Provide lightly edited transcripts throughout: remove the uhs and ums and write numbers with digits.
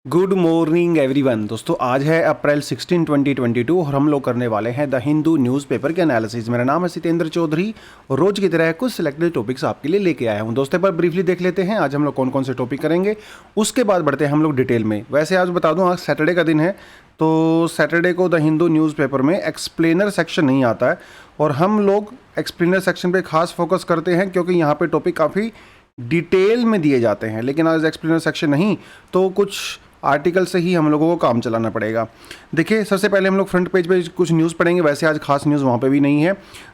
Good morning everyone. दोस्तों आज है अप्रैल 16 2022 और हम लोग करने वाले हैं द हिंदू न्यूज़पेपर के एनालिसिस। मेरा नाम है सितेंद्र चौधरी और रोज की तरह कुछ सिलेक्टेड टॉपिक्स आपके लिए लेके आया हूं। दोस्तों पर ब्रीफली देख लेते हैं आज हम लोग कौन कौन से टॉपिक करेंगे, उसके बाद बढ़ते हैं हम लोग डिटेल में। वैसे आज बता दूं आज सैटरडे का दिन है, तो सैटरडे को द हिंदू न्यूज़पेपर में एक्सप्लेनर सेक्शन नहीं आता है और हम लोग एक्सप्लेनर सेक्शन पर खास फोकस करते हैं क्योंकि यहाँ पर टॉपिक काफ़ी डिटेल में दिए जाते हैं। लेकिन आज एक्सप्लेनर सेक्शन नहीं तो कुछ आर्टिकल से ही हम लोगों को काम चलाना पड़ेगा। देखिए सबसे पहले हम लोग फ्रंट पेज पे कुछ न्यूज़ पढ़ेंगे। वैसे आज खास न्यूज़ वहाँ पे भी नहीं है।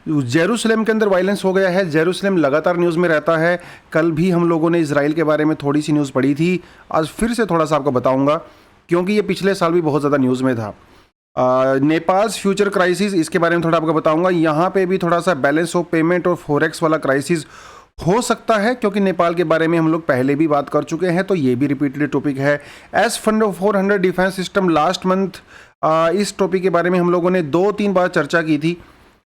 जेरूसलम के अंदर वायलेंस हो गया है। जेरूसलम लगातार न्यूज़ में रहता है। कल भी हम लोगों ने इजराइल के बारे में थोड़ी सी न्यूज़ पढ़ी थी, आज फिर से थोड़ा सा आपको बताऊँगा क्योंकि ये पिछले साल भी बहुत ज़्यादा न्यूज़ में था। नेपाल्स फ्यूचर क्राइसिस, इसके बारे में थोड़ा आपको बताऊँगा। यहाँ पर भी थोड़ा सा बैलेंस ऑफ पेमेंट और फॉरेक्स वाला क्राइसिस हो सकता है क्योंकि नेपाल के बारे में हम लोग पहले भी बात कर चुके हैं, तो ये भी रिपीटेड टॉपिक है। S fund 400 defence system last month, इस टॉपिक के बारे में हम लोगों ने 2-3 बार चर्चा की थी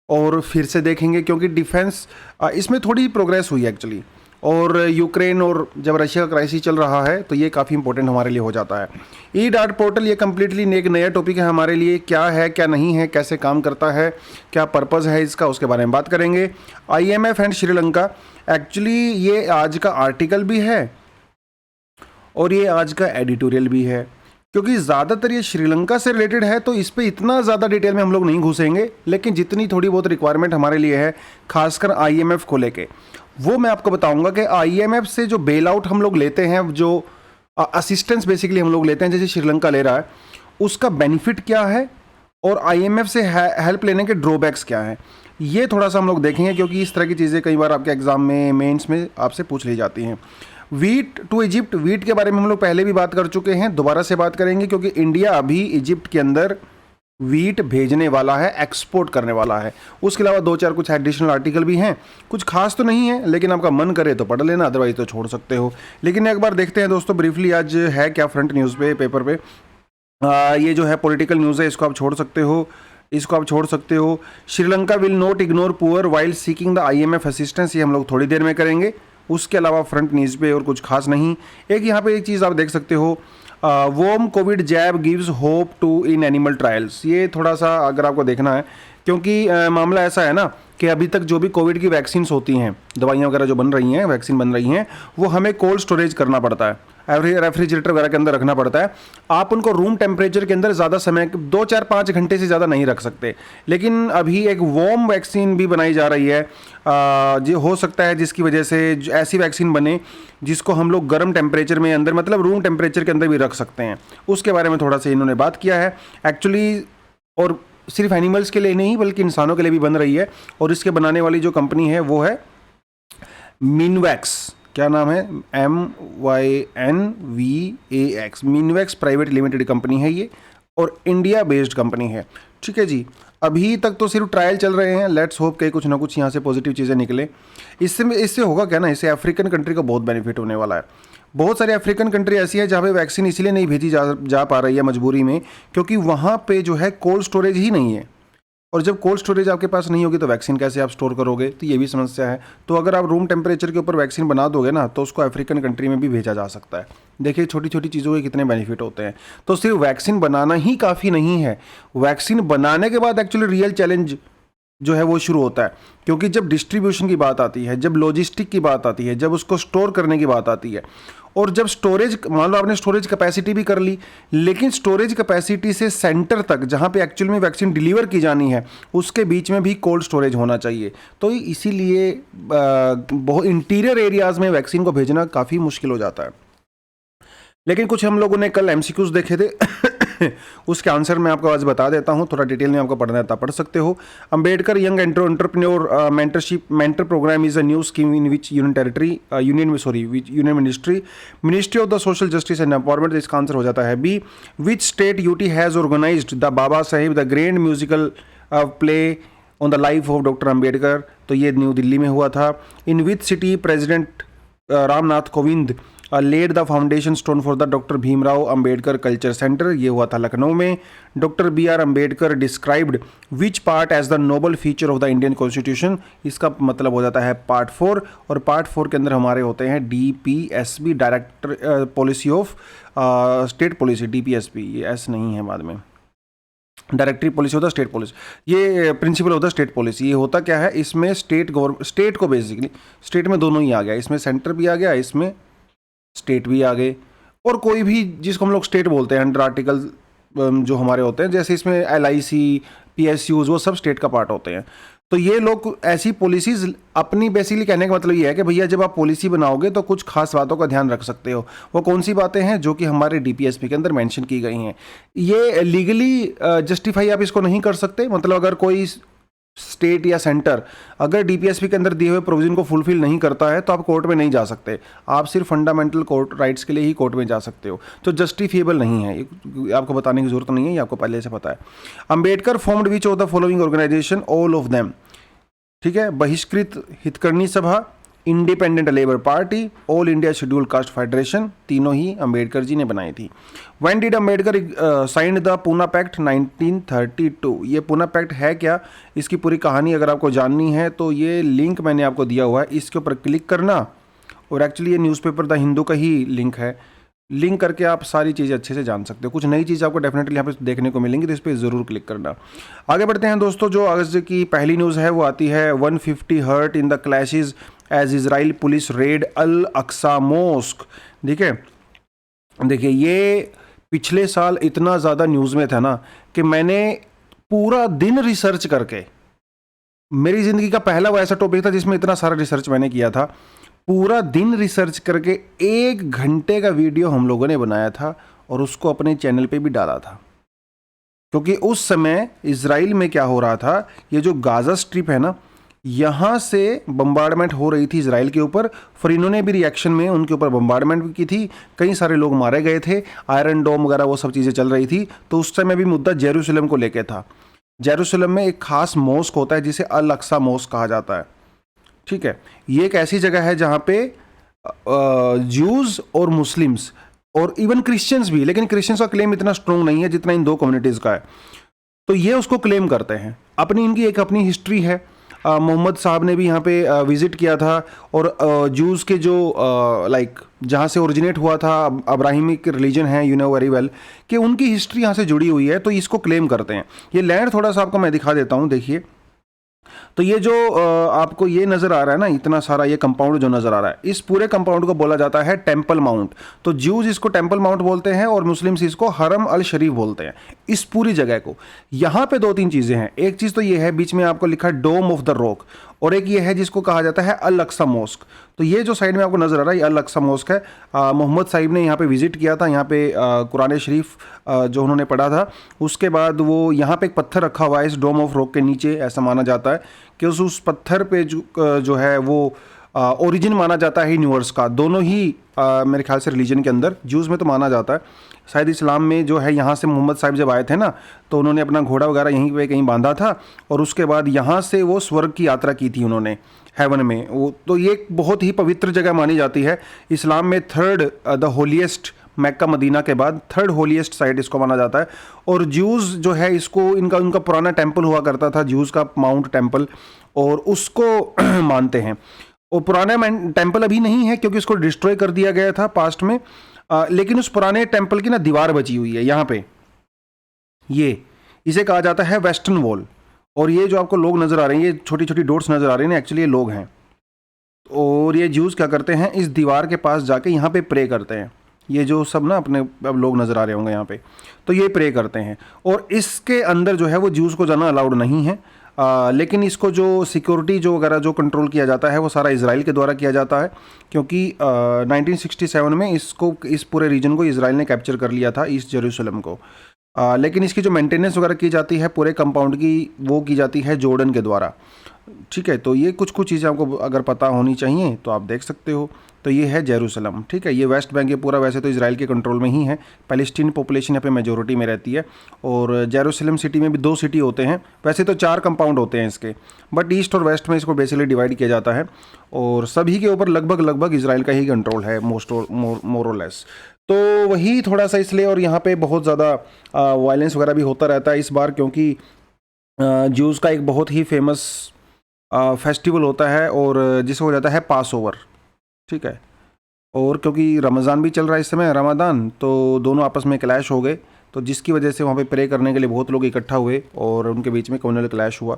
और फिर से देखेंगे क्योंकि डिफेंस इसमें थोड़ी प्रोग्रेस हुई एक्चुअली। और यूक्रेन और जब रशिया का क्राइसिस चल रहा है तो ये काफ़ी इंपॉर्टेंट हमारे लिए हो जाता है। ई डार्ट पोर्टल ये कम्प्लीटली एक नया टॉपिक है हमारे लिए। क्या है क्या नहीं है, कैसे काम करता है, क्या पर्पज़ है इसका, उसके बारे में बात करेंगे। IMF एंड श्रीलंका, एक्चुअली ये आज का आर्टिकल भी है और ये आज का एडिटोरियल भी है क्योंकि ज़्यादातर ये श्रीलंका से रिलेटेड है, तो इस पर इतना ज़्यादा डिटेल में हम लोग नहीं घुसेंगे। लेकिन जितनी थोड़ी बहुत रिक्वायरमेंट हमारे लिए है खासकर IMF को लेके, वो मैं आपको बताऊंगा कि IMF से जो बेल आउट हम लोग लेते हैं, जो असिस्टेंस बेसिकली हम लोग लेते हैं जैसे श्रीलंका ले रहा है, उसका बेनिफिट क्या है और IMF से हेल्प लेने के ड्रॉबैक्स क्या हैं, ये थोड़ा सा हम लोग देखेंगे क्योंकि इस तरह की चीज़ें कई बार आपके एग्जाम में मेंस में आपसे पूछ ली जाती हैं। वीट टू इजिप्ट, वीट के बारे में हम लोग पहले भी बात कर चुके हैं, दोबारा से बात करेंगे क्योंकि इंडिया अभी इजिप्ट के अंदर वीट भेजने वाला है, एक्सपोर्ट करने वाला है। उसके अलावा 2-4 कुछ एडिशनल आर्टिकल भी हैं, कुछ खास तो नहीं है लेकिन आपका मन करे तो पढ़ लेना, अदरवाइज तो छोड़ सकते हो। लेकिन एक बार देखते हैं दोस्तों ब्रीफली आज है क्या फ्रंट न्यूज़ पे पेपर पे। ये जो है पॉलिटिकल न्यूज़ है, इसको आप छोड़ सकते हो, इसको आप छोड़ सकते हो। Sri Lanka will not ignore poor while seeking the IMF assistance, ये हम लोग थोड़ी देर में करेंगे। उसके अलावा फ्रंट न्यूज़ पे और कुछ खास नहीं। एक यहाँ पे एक चीज़ आप देख सकते हो, वोम Covid jab gives hope too in animal trials, ये थोड़ा सा अगर आपको देखना है क्योंकि मामला ऐसा है ना कि अभी तक जो भी कोविड की वैक्सीन होती हैं, दवाइयाँ वगैरह जो बन रही हैं, वैक्सीन बन रही हैं, वो हमें कोल्ड स्टोरेज करना पड़ता है, रेफ्रिजरेटर वगैरह के अंदर रखना पड़ता है। आप उनको रूम टेम्परेचर के अंदर ज़्यादा समय 2-4-5 घंटे से ज़्यादा नहीं रख सकते। लेकिन अभी एक वॉर्म वैक्सीन भी बनाई जा रही है, जो हो सकता है जिसकी वजह से ऐसी वैक्सीन बने जिसको हम लोग गर्म टेम्परेचर में अंदर, मतलब रूम टेम्परेचर के अंदर भी रख सकते हैं। उसके बारे में थोड़ा सा इन्होंने बात किया है एक्चुअली, और सिर्फ एनिमल्स के लिए नहीं बल्कि इंसानों के लिए भी बन रही है। और इसके बनाने वाली जो कंपनी है वो है मिनवैक्स, क्या नाम है, MYNVAX, मिनवैक्स प्राइवेट लिमिटेड कंपनी है ये और इंडिया बेस्ड कंपनी है। ठीक है जी, अभी तक तो सिर्फ ट्रायल चल रहे हैं, लेट्स होप कि कुछ ना कुछ यहाँ से पॉजिटिव चीज़ें निकले। इससे होगा क्या ना, इससे अफ्रीकन कंट्री को बहुत बेनिफिट होने वाला है। बहुत सारी अफ्रीकन कंट्री ऐसी है जहाँ पे वैक्सीन इसलिए नहीं भेजी जा पा रही है मजबूरी में क्योंकि वहाँ पे जो है कोल्ड स्टोरेज ही नहीं है, और जब कोल्ड स्टोरेज आपके पास नहीं होगी तो वैक्सीन कैसे आप स्टोर करोगे, तो ये भी समस्या है। तो अगर आप रूम टेम्परेचर के ऊपर वैक्सीन बना दोगे ना तो उसको अफ्रीकन कंट्री में भी भेजा जा सकता है। देखिए छोटी छोटी चीज़ों के कितने बेनिफिट होते हैं। तो सिर्फ वैक्सीन बनाना ही काफ़ी नहीं है, वैक्सीन बनाने के बाद एक्चुअली रियल चैलेंज जो है वो शुरू होता है क्योंकि जब डिस्ट्रीब्यूशन की बात आती है, जब लॉजिस्टिक की बात आती है, जब उसको स्टोर करने की बात आती है, और जब स्टोरेज, मान लो आपने स्टोरेज कैपेसिटी भी कर ली, लेकिन स्टोरेज कैपेसिटी से सेंटर तक जहाँ पे एक्चुअल में वैक्सीन डिलीवर की जानी है उसके बीच में भी कोल्ड स्टोरेज होना चाहिए। तो इसीलिए बहुत इंटीरियर एरियाज़ में वैक्सीन को भेजना काफ़ी मुश्किल हो जाता है। लेकिन कुछ हम लोगों ने कल MCQs देखे थे उसके आंसर मैं आपको आज बता देता हूँ, थोड़ा डिटेल में आपको पढ़ना था पढ़ सकते हो। Ambedkar young entrepreneur mentor program is a new scheme in which union ministry of the social justice and empowerment, इसका आंसर हो जाता है B. Which state UT has organized the Baba Saheb the grand musical play on the life of doctor Ambedkar, तो ये new Delhi में हुआ था। In which city president Ramnath Kovind led the foundation stone for the doctor Bhimrao Ambedkar culture centre, ये हुआ था लखनऊ में। Doctor B R Ambedkar described which part as the noble feature of the Indian constitution, इसका मतलब हो जाता है पार्ट 4, और पार्ट 4 के अंदर हमारे होते हैं DPSP, director policy of state policy, DPSP, ये एस नहीं है बाद में, डायरेक्टरी पॉलिसी होता है स्टेट पॉलिसी, ये प्रिंसिपल होता है स्टेट पॉलिसी। ये होता क्या है, इसमें स्टेट को बेसिकली, स्टेट में दोनों ही आ गया, इसमें सेंटर भी आ गया, इसमें स्टेट भी आ गए, और कोई भी जिसको हम लोग स्टेट बोलते हैं अंडर आर्टिकल जो हमारे होते हैं, जैसे इसमें LIC, PSUs, वो सब स्टेट का पार्ट होते हैं। तो ये लोग ऐसी पॉलिसीज अपनी, बेसिकली कहने का मतलब ये है कि भैया जब आप पॉलिसी बनाओगे तो कुछ खास बातों का ध्यान रख सकते हो। वो कौन सी बातें हैं जो कि हमारे DPSP के अंदर मेंशन की गई हैं। ये लीगली जस्टिफाई आप इसको नहीं कर सकते, मतलब अगर कोई स्टेट या सेंटर अगर DPSP के अंदर दिए हुए प्रोविजन को फुलफिल नहीं करता है तो आप कोर्ट में नहीं जा सकते, आप सिर्फ फंडामेंटल कोर्ट राइट्स के लिए ही कोर्ट में जा सकते हो, तो जस्टिफिएबल नहीं है, ये आपको बताने की जरूरत नहीं है, ये आपको पहले से पता है। Ambedkar formed which of the following organisation, all of them, ठीक है, Bahishkrit Hitakarini Sabha, independent labour party, all India scheduled caste federation, तीनों ही अंबेडकर जी ने बनाई थी। When did Ambedkar signed the Poona pact, 1932। ये पूना पैक्ट है क्या, इसकी पूरी कहानी अगर आपको जाननी है तो ये लिंक मैंने आपको दिया हुआ है, इसके ऊपर क्लिक करना, और एक्चुअली ये न्यूज़पेपर द हिंदू का ही लिंक है, लिंक करके आप सारी चीज़ें अच्छे से जान सकते हो। कुछ नई चीज़ आपको डेफिनेटली यहाँ पे देखने को मिलेंगी, तो इस पर ज़रूर क्लिक करना। आगे बढ़ते हैं दोस्तों, जो आज की पहली न्यूज़ है वो आती है 150 hurt in the clashes as Israel police raid Al Aqsa mosque. ठीक है, देखिए ये पिछले साल इतना ज़्यादा न्यूज़ में था ना कि मैंने पूरा दिन रिसर्च करके, मेरी ज़िंदगी का पहला वो ऐसा टॉपिक था जिसमें इतना सारा रिसर्च मैंने किया था, पूरा दिन रिसर्च करके 1 घंटे का वीडियो हम लोगों ने बनाया था और उसको अपने चैनल पे भी डाला था। क्योंकि उस समय इजराइल में क्या हो रहा था, ये जो गाजा स्ट्रिप है ना, यहाँ से बम्बार्डमेंट हो रही थी इजराइल के ऊपर, फिर इन्होंने भी रिएक्शन में उनके ऊपर बम्बार्डमेंट भी की थी, कई सारे लोग मारे गए थे, आयरन डोम वगैरह वो सब चीज़ें चल रही थी। तो उस समय भी मुद्दा जेरूसलम को लेके था। जेरूसलम में एक खास मॉस्क होता है जिसे अल अक्सा मॉस्क कहा जाता है। ठीक है, ये एक ऐसी जगह है जहाँ पे ज्यूज़ और मुस्लिम्स और इवन क्रिश्चियंस भी, लेकिन क्रिश्चियंस का क्लेम इतना स्ट्रॉन्ग नहीं है जितना इन दो कम्युनिटीज़ का है, तो ये उसको क्लेम करते हैं। इनकी एक अपनी हिस्ट्री है। मोहम्मद साहब ने भी यहाँ पे विज़िट किया था, और जूस के जो लाइक जहाँ से ओरिजिनेट हुआ था, अब्राहिमिक रिलीजन है, यू नो वेरी वेल, कि उनकी हिस्ट्री यहाँ से जुड़ी हुई है, तो इसको क्लेम करते हैं। ये लैंड थोड़ा सा आपको मैं दिखा देता हूँ, देखिए। तो ये जो आपको ये नज़र आ रहा है ना, इतना सारा ये कंपाउंड जो नज़र आ रहा है, इस पूरे कंपाउंड को बोला जाता है टेम्पल माउंट। तो ज्यूज इसको टेम्पल माउंट बोलते हैं और मुस्लिम्स इसको हरम अल शरीफ बोलते हैं, इस पूरी जगह को। यहाँ पे 2-3 चीज़ें हैं। एक चीज़ तो ये है, बीच में आपको लिखा डोम ऑफ द रॉक, और एक ये है जिसको कहा जाता है अल अक्सा मॉस्क। तो ये जो साइड में आपको नज़र आ रहा है, ये अल अक्सा मॉस्क है। मोहम्मद साहिब ने यहाँ पे विज़िट किया था, यहाँ पे कुरान शरीफ जो उन्होंने पढ़ा था, उसके बाद वो यहाँ पे एक पत्थर रखा हुआ है इस डोम ऑफ रॉक के नीचे। ऐसा माना जाता है कि उस पत्थर पे जो है वो ओरिजिन माना जाता है यूनिवर्स का। दोनों ही मेरे ख्याल से रिलीजन के अंदर, ज्यूज़ में तो माना जाता है, शायद इस्लाम में जो है, यहाँ से मोहम्मद साहिब जब आए थे ना, तो उन्होंने अपना घोड़ा वगैरह यहीं पे कहीं बांधा था, और उसके बाद यहाँ से वो स्वर्ग की यात्रा की थी उन्होंने, हेवन में। वो तो ये एक बहुत ही पवित्र जगह मानी जाती है। इस्लाम में third the holiest, Mecca Medina के बाद थर्ड होलीएस्ट साइट इसको माना जाता है। और ज्यूज़ जो है इसको, उनका पुराना टेम्पल हुआ करता था, ज्यूज़ का माउंट टेम्पल, और उसको मानते हैं। और पुराना टेम्पल अभी नहीं है क्योंकि उसको डिस्ट्रॉय कर दिया गया था पास्ट में, लेकिन उस पुराने टेम्पल की ना दीवार बची हुई है यहाँ पे, ये इसे कहा जाता है वेस्टर्न वॉल। और ये जो आपको लोग नज़र आ रहे हैं, ये छोटी छोटी डॉट्स नज़र आ रहे हैं, एक्चुअली ये लोग हैं। और ये ज्यूज़ क्या करते हैं, इस दीवार के पास जाके यहाँ पे प्रे करते हैं। ये जो सब ना अपने अब लोग नज़र आ रहे होंगे यहाँ पे, तो ये प्रे करते हैं। और इसके अंदर जो है वो ज्यूज़ को जाना अलाउड नहीं है, लेकिन इसको जो सिक्योरिटी जो वगैरह जो कंट्रोल किया जाता है वो सारा इजराइल के द्वारा किया जाता है, क्योंकि 1967 में इसको, इस पूरे रीजन को इजराइल ने कैप्चर कर लिया था, ईस्ट जेरूसलम को। लेकिन इसकी जो मेंटेनेंस वगैरह की जाती है पूरे कंपाउंड की, वो की जाती है जॉर्डन के द्वारा। ठीक है, तो ये कुछ चीज़ें आपको अगर पता होनी चाहिए तो आप देख सकते हो। तो ये है जेरूसलम, ठीक है। ये वेस्ट बैंक, ये पूरा वैसे तो इसराइल के कंट्रोल में ही है। पैलेस्टीन पॉपुलेशन यहाँ पे मेजोरिटी में रहती है। और जेरूसलम सिटी में भी 2 सिटी होते हैं, वैसे तो 4 कंपाउंड होते हैं इसके, बट ईस्ट और वेस्ट में इसको बेसिकली डिवाइड किया जाता है। और सभी के ऊपर लगभग इसराइल का ही कंट्रोल है, मोर और लेस। तो वही थोड़ा सा इसलिए, और यहाँ पे बहुत ज़्यादा वायलेंस वगैरह भी होता रहता है इस बार, क्योंकि ज्यूज़ का एक बहुत ही फेमस फेस्टिवल होता है और जिसे हो जाता है पास ओवर, ठीक है। और क्योंकि रमज़ान भी चल रहा है इस समय, रमज़ान, तो दोनों आपस में क्लैश हो गए, तो जिसकी वजह से वहाँ पे प्रे करने के लिए बहुत लोग इकट्ठा हुए और उनके बीच में कम्युनल क्लैश हुआ।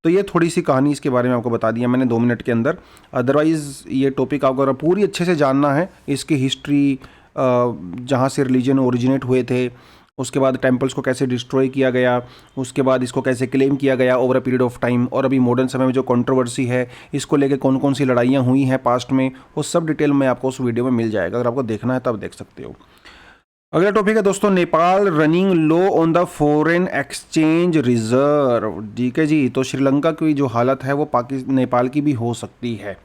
तो ये थोड़ी सी कहानी इसके बारे में आपको बता दिया मैंने 2 मिनट के अंदर। अदरवाइज़ ये टॉपिक आपको अगर पूरी अच्छे से जानना है, इसकी हिस्ट्री, जहाँ से रिलीजन ओरिजिनेट हुए थे, उसके बाद टेम्पल्स को कैसे डिस्ट्रॉय किया गया, उसके बाद इसको कैसे क्लेम किया गया over a period of time, और अभी मॉडर्न समय में जो कंट्रोवर्सी है इसको लेके कौन कौन सी लड़ाइयाँ हुई हैं पास्ट में, वो सब डिटेल में आपको उस वीडियो में मिल जाएगा। अगर आपको देखना है तब देख सकते हो। अगला टॉपिक है दोस्तों, Nepal running low on the foreign exchange reserve. ठीक है जी, तो श्रीलंका की जो हालत है वो नेपाल की भी हो सकती है,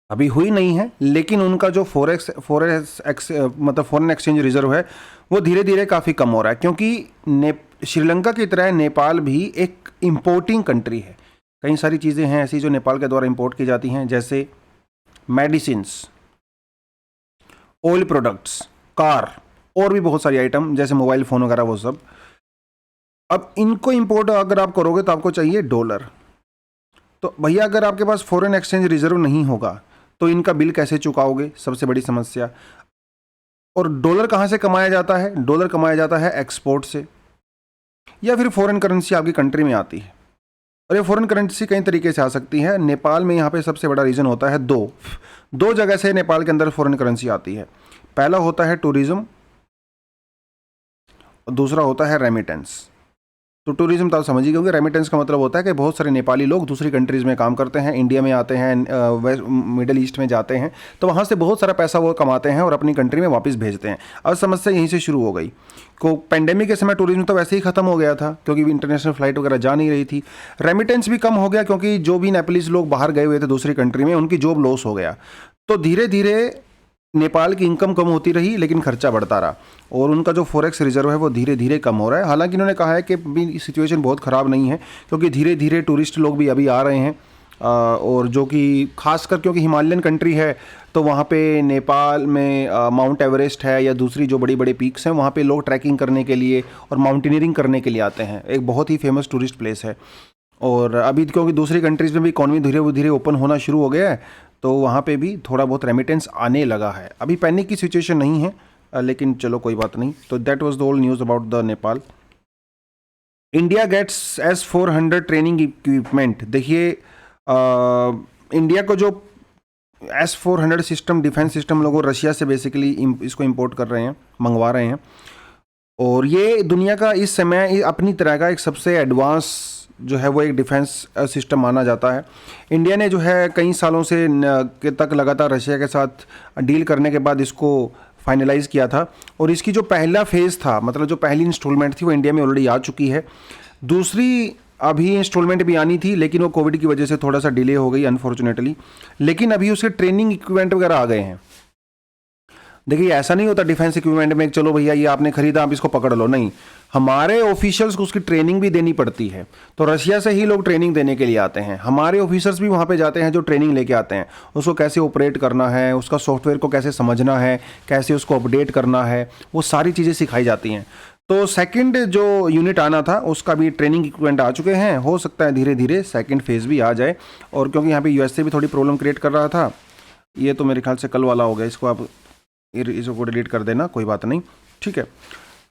अभी हुई नहीं है, लेकिन उनका जो फॉरेन एक्सचेंज रिजर्व है वो धीरे धीरे काफ़ी कम हो रहा है, क्योंकि श्रीलंका की तरह नेपाल भी एक इम्पोर्टिंग कंट्री है। कई सारी चीज़ें हैं ऐसी जो नेपाल के द्वारा इंपोर्ट की जाती हैं, जैसे मेडिसिन्स, ऑयल प्रोडक्ट्स, कार, और भी बहुत सारी आइटम जैसे मोबाइल फ़ोन वगैरह, वो सब। अब इनको इंपोर्ट अगर आप करोगे तो आपको चाहिए डॉलर। तो भैया अगर आपके पास फॉरेन एक्सचेंज रिजर्व नहीं होगा तो इनका बिल कैसे चुकाओगे, सबसे बड़ी समस्या। और डॉलर कहाँ से कमाया जाता है? डॉलर कमाया जाता है एक्सपोर्ट से, या फिर फॉरेन करेंसी आपकी कंट्री में आती है। और ये फॉरेन करेंसी कई तरीके से आ सकती है। नेपाल में यहाँ पे सबसे बड़ा रीज़न होता है दो जगह से नेपाल के अंदर फॉरेन करेंसी आती है। पहला होता है टूरिज्म और दूसरा होता है रेमिटेंस। तो टूरिज्म तो आप समझिए, क्योंकि रेमिटेंस का मतलब होता है कि बहुत सारे नेपाली लोग दूसरी कंट्रीज़ में काम करते हैं, इंडिया में आते हैं, वेस्ट मिडिल ईस्ट में जाते हैं, तो वहाँ से बहुत सारा पैसा वो कमाते हैं और अपनी कंट्री में वापस भेजते हैं। अब समस्या यहीं से शुरू हो गई। को पेंडेमिक के समय टूरिज्म तो वैसे ही ख़त्म हो गया था, क्योंकि इंटरनेशनल फ्लाइट वगैरह जा नहीं रही थी। रेमिटेंस भी कम हो गया, क्योंकि जो भी नेपालीज लोग बाहर गए हुए थे दूसरी कंट्री में, उनकी जॉब लॉस हो गया। तो धीरे धीरे नेपाल की इनकम कम होती रही, लेकिन खर्चा बढ़ता रहा, और उनका जो फॉरेक्स रिजर्व है वो धीरे धीरे कम हो रहा है। हालांकि इन्होंने कहा है कि भी सिचुएशन बहुत ख़राब नहीं है, क्योंकि धीरे धीरे टूरिस्ट लोग भी अभी आ रहे हैं, और जो कि खासकर क्योंकि हिमालयन कंट्री है, तो वहाँ पे नेपाल में माउंट एवरेस्ट है या दूसरी जो बड़ी बड़ी पीक्स हैं, वहाँ पे लोग ट्रैकिंग करने के लिए और माउंटेनियरिंग करने के लिए आते हैं। एक बहुत ही फेमस टूरिस्ट प्लेस है। और अभी क्योंकि दूसरी कंट्रीज़ में भी इकॉनमी धीरे धीरे ओपन होना शुरू हो गया है, तो वहाँ पे भी थोड़ा बहुत रेमिटेंस आने लगा है। अभी पैनिक की सिचुएशन नहीं है, लेकिन चलो कोई बात नहीं। तो that was the whole news about the Nepal. India gets S-400 training equipment. देखिए इंडिया को जो S-400 सिस्टम, डिफेंस सिस्टम, लोगों रशिया से बेसिकली इसको इंपोर्ट कर रहे हैं, मंगवा रहे हैं। और ये दुनिया का इस समय अपनी तरह का एक सबसे एडवांस जो है वो एक डिफेंस सिस्टम माना जाता है। इंडिया ने जो है कई सालों से तक लगातार रशिया के साथ डील करने के बाद इसको फाइनलाइज़ किया था, और इसकी जो पहला फेज़ था, मतलब जो पहली इंस्टॉलमेंट थी, वो इंडिया में ऑलरेडी आ चुकी है। दूसरी अभी इंस्टॉलमेंट भी आनी थी, लेकिन वो कोविड की वजह से थोड़ा सा डिले हो गई अनफॉर्चुनेटली। लेकिन अभी उसके ट्रेनिंग इक्विपमेंट वगैरह आ गए हैं। देखिए ऐसा नहीं होता डिफेंस इक्विपमेंट में चलो भैया ये आपने खरीदा आप इसको पकड़ लो, नहीं, हमारे ऑफिशियल्स को उसकी ट्रेनिंग भी देनी पड़ती है। तो रशिया से ही लोग ट्रेनिंग देने के लिए आते हैं, हमारे ऑफिसर्स भी वहाँ पे जाते हैं जो ट्रेनिंग लेके आते हैं, उसको कैसे ऑपरेट करना है, उसका सॉफ्टवेयर को कैसे समझना है, कैसे उसको अपडेट करना है, वो सारी चीज़ें सिखाई जाती हैं। तो सेकंड जो यूनिट आना था उसका भी ट्रेनिंग इक्विपमेंट आ चुके हैं। हो सकता है धीरे धीरे सेकंड फेज़ भी आ जाए। और क्योंकि यहाँ पे यूएसए भी थोड़ी प्रॉब्लम क्रिएट कर रहा था, ये तो मेरे ख्याल से कल वाला हो गया, इसको आप इसको डिलीट कर देना, कोई बात नहीं, ठीक है।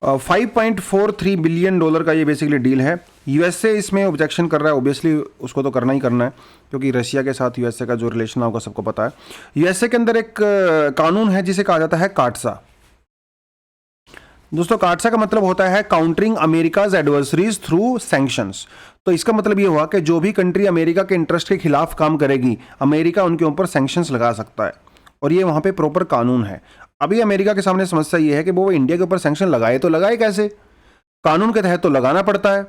$5.43 बिलियन का ये बेसिकली डील है। यूएसए इसमें ऑब्जेक्शन कर रहा है, ऑब्वियसली उसको तो करना ही करना है, क्योंकि रशिया के साथ यूएसए का जो रिलेशन होगा सबको पता है। यूएसए के अंदर एक कानून है जिसे कहा जाता है काटसा। दोस्तों काटसा का मतलब होता है countering America's adversaries through sanctions. तो इसका मतलब ये हुआ कि जो भी कंट्री अमेरिका के इंटरेस्ट के खिलाफ काम करेगी, अमेरिका उनके ऊपर सैंक्शंस लगा सकता है, और ये वहाँ पे प्रॉपर कानून है। अभी अमेरिका के सामने समस्या ये है कि वो इंडिया के ऊपर सैंक्शन लगाए तो लगाए कैसे, कानून के तहत तो लगाना पड़ता है,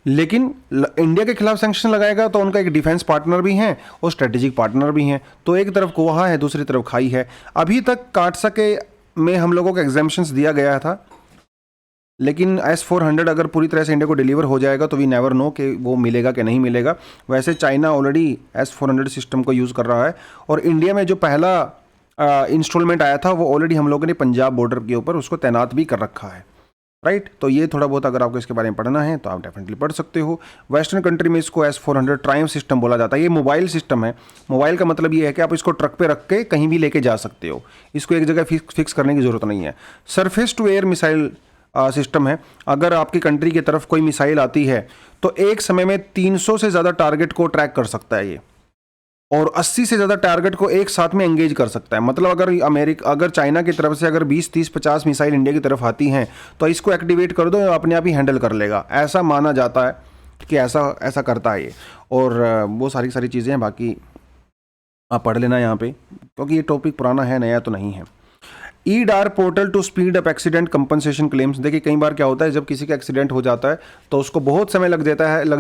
लेकिन इंडिया के खिलाफ सैंक्शन लगाएगा तो उनका एक डिफेंस पार्टनर भी हैं और स्ट्रेटेजिक पार्टनर भी हैं, तो एक तरफ कुआं है दूसरी तरफ खाई है। अभी तक काटसके में हम लोगों को एग्जाम्पशंस दिया गया था, लेकिन S-400 अगर पूरी तरह से इंडिया को डिलीवर हो जाएगा तो वी नेवर नो कि वो मिलेगा कि नहीं मिलेगा। वैसे चाइना ऑलरेडी S-400 सिस्टम को यूज़ कर रहा है, और इंडिया में जो पहला इंस्टॉलमेंट आया था वो ऑलरेडी हम लोगों ने पंजाब बॉर्डर के ऊपर उसको तैनात भी कर रखा है, राइट। तो ये थोड़ा बहुत अगर आपको इसके बारे में पढ़ना है तो आप डेफिनेटली पढ़ सकते हो। वेस्टर्न कंट्री में इसको S-400 ट्रायम्फ सिस्टम बोला जाता है। ये मोबाइल सिस्टम है। मोबाइल का मतलब ये है कि आप इसको ट्रक पे रख के कहीं भी लेके जा सकते हो, इसको एक जगह फिक्स करने की ज़रूरत नहीं है। Surface to air missile system है। अगर आपकी कंट्री की तरफ कोई मिसाइल आती है तो एक समय में 300 से ज़्यादा टारगेट को ट्रैक कर सकता है ये, और 80 से ज़्यादा टारगेट को एक साथ में एंगेज कर सकता है। मतलब अगर चाइना की तरफ से अगर 20, 30, 50 मिसाइल इंडिया की तरफ आती हैं तो इसको एक्टिवेट कर दो, अपने आप ही हैंडल कर लेगा। ऐसा माना जाता है कि ऐसा करता है ये। और वो सारी चीज़ें हैं, बाकी आप पढ़ लेना यहाँ पे, क्योंकि ये टॉपिक पुराना है, नया तो नहीं है। EDAR portal to speed up accident compensation claims. देखिए कई बार क्या होता है, जब किसी का एक्सीडेंट हो जाता है तो उसको बहुत समय लग